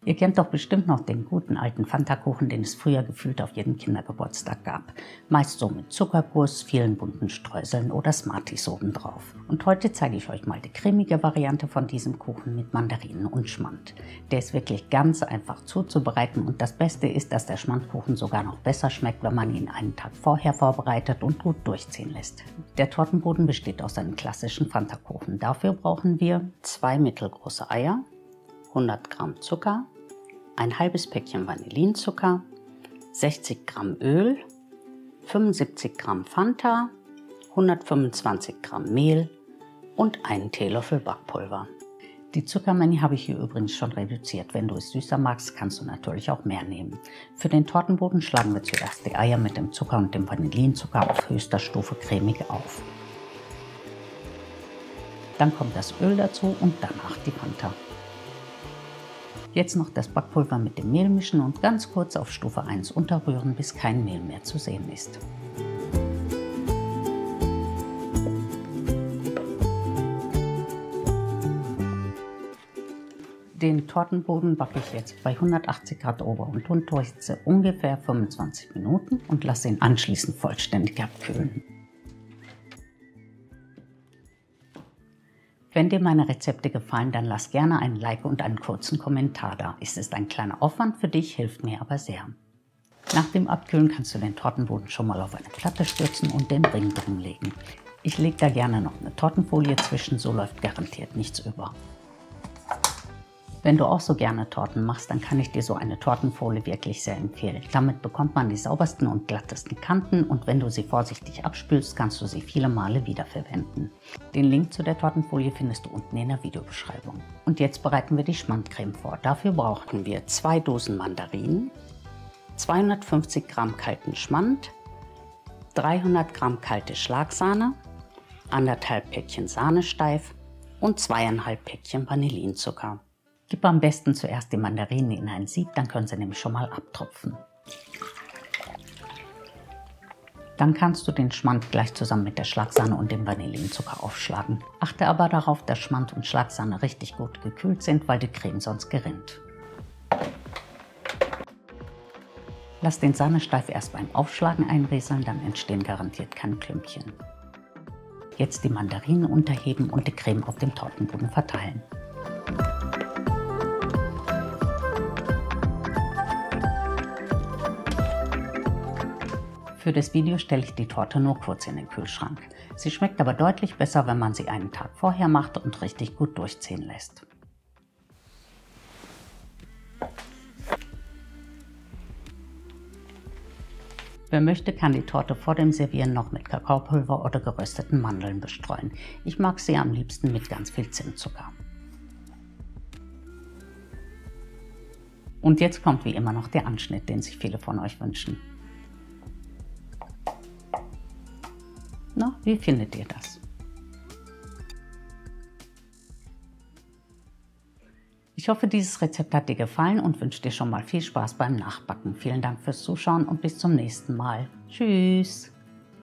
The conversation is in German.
Ihr kennt doch bestimmt noch den guten alten Fanta-Kuchen, den es früher gefühlt auf jedem Kindergeburtstag gab. Meist so mit Zuckerguss, vielen bunten Streuseln oder Smarties obendrauf. Und heute zeige ich euch mal die cremige Variante von diesem Kuchen mit Mandarinen und Schmand. Der ist wirklich ganz einfach zuzubereiten und das Beste ist, dass der Schmandkuchen sogar noch besser schmeckt, wenn man ihn einen Tag vorher vorbereitet und gut durchziehen lässt. Der Tortenboden besteht aus einem klassischen Fanta-Kuchen. Dafür brauchen wir 2 mittelgroße Eier, 100 Gramm Zucker, ein halbes Päckchen Vanillinzucker, 60 Gramm Öl, 75 Gramm Fanta, 125 Gramm Mehl und einen Teelöffel Backpulver. Die Zuckermenge habe ich hier übrigens schon reduziert. Wenn du es süßer magst, kannst du natürlich auch mehr nehmen. Für den Tortenboden schlagen wir zuerst die Eier mit dem Zucker und dem Vanillinzucker auf höchster Stufe cremig auf. Dann kommt das Öl dazu und danach die Fanta. Jetzt noch das Backpulver mit dem Mehl mischen und ganz kurz auf Stufe 1 unterrühren, bis kein Mehl mehr zu sehen ist. Den Tortenboden backe ich jetzt bei 180 Grad Ober- und Unterhitze ungefähr 25 Minuten und lasse ihn anschließend vollständig abkühlen. Wenn dir meine Rezepte gefallen, dann lass gerne ein Like und einen kurzen Kommentar da. Es ist ein kleiner Aufwand für dich, hilft mir aber sehr. Nach dem Abkühlen kannst du den Tortenboden schon mal auf eine Platte stürzen und den Ring drum legen. Ich lege da gerne noch eine Tortenfolie zwischen, so läuft garantiert nichts über. Wenn du auch so gerne Torten machst, dann kann ich dir so eine Tortenfolie wirklich sehr empfehlen. Damit bekommt man die saubersten und glattesten Kanten und wenn du sie vorsichtig abspülst, kannst du sie viele Male wiederverwenden. Den Link zu der Tortenfolie findest du unten in der Videobeschreibung. Und jetzt bereiten wir die Schmandcreme vor. Dafür brauchen wir 2 Dosen Mandarinen, 250 Gramm kalten Schmand, 300 Gramm kalte Schlagsahne, 1,5 Päckchen Sahnesteif und 2,5 Päckchen Vanillinzucker. Gib am besten zuerst die Mandarinen in ein Sieb, dann können sie nämlich schon mal abtropfen. Dann kannst du den Schmand gleich zusammen mit der Schlagsahne und dem Vanillinzucker aufschlagen. Achte aber darauf, dass Schmand und Schlagsahne richtig gut gekühlt sind, weil die Creme sonst gerinnt. Lass den Sahnesteif erst beim Aufschlagen einrieseln, dann entstehen garantiert keine Klümpchen. Jetzt die Mandarinen unterheben und die Creme auf dem Tortenboden verteilen. Für das Video stelle ich die Torte nur kurz in den Kühlschrank. Sie schmeckt aber deutlich besser, wenn man sie einen Tag vorher macht und richtig gut durchziehen lässt. Wer möchte, kann die Torte vor dem Servieren noch mit Kakaopulver oder gerösteten Mandeln bestreuen. Ich mag sie am liebsten mit ganz viel Zimtzucker. Und jetzt kommt wie immer noch der Anschnitt, den sich viele von euch wünschen. Na, wie findet ihr das? Ich hoffe, dieses Rezept hat dir gefallen und wünsche dir schon mal viel Spaß beim Nachbacken. Vielen Dank fürs Zuschauen und bis zum nächsten Mal. Tschüss!